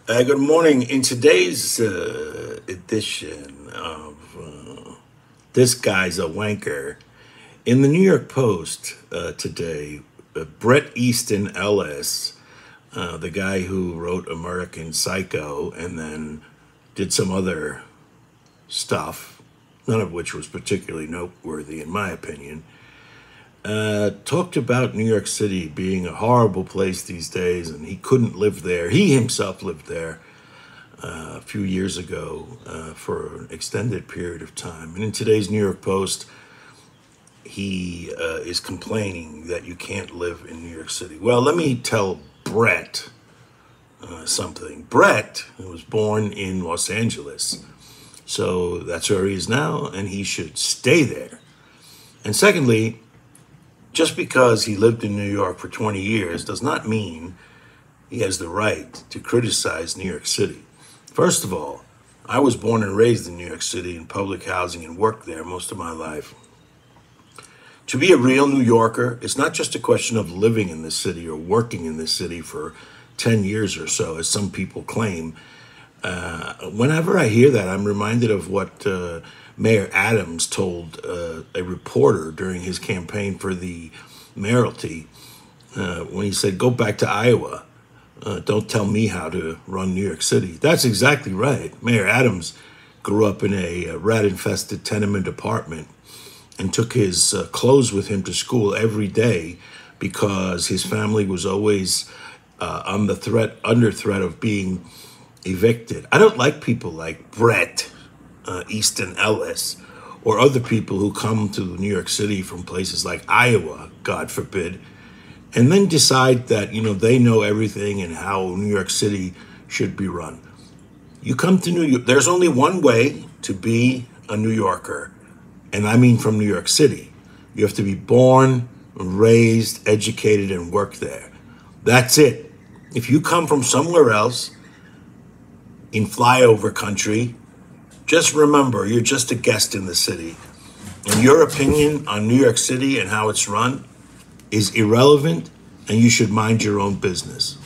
Good morning. In today's edition of This Guy's a Wanker, in the New York Post today, Bret Easton Ellis, the guy who wrote American Psycho and then did some other stuff, none of which was particularly noteworthy in my opinion, talked about New York City being a horrible place these days, and he couldn't live there. He himself lived there a few years ago for an extended period of time. And in today's New York Post, he is complaining that you can't live in New York City. Well, let me tell Bret something. Bret was born in Los Angeles, so that's where he is now, and he should stay there. And secondly, just because he lived in New York for 20 years does not mean he has the right to criticize New York City. First of all, I was born and raised in New York City in public housing and worked there most of my life. To be a real New Yorker, it's not just a question of living in the city or working in the city for 10 years or so, as some people claim. Whenever I hear that, I'm reminded of what Mayor Adams told a reporter during his campaign for the mayoralty when he said, "Go back to Iowa. Don't tell me how to run New York City." That's exactly right. Mayor Adams grew up in a rat-infested tenement apartment and took his clothes with him to school every day because his family was always under threat of being evicted. I don't like people like Bret Easton Ellis or other people who come to New York City from places like Iowa, God forbid, and then decide that, they know everything and how New York City should be run. You come to New York, there's only one way to be a New Yorker, and I mean from New York City. You have to be born, raised, educated, and work there. That's it. If you come from somewhere else in flyover country, just remember, you're just a guest in the city. And your opinion on New York City and how it's run is irrelevant, and you should mind your own business.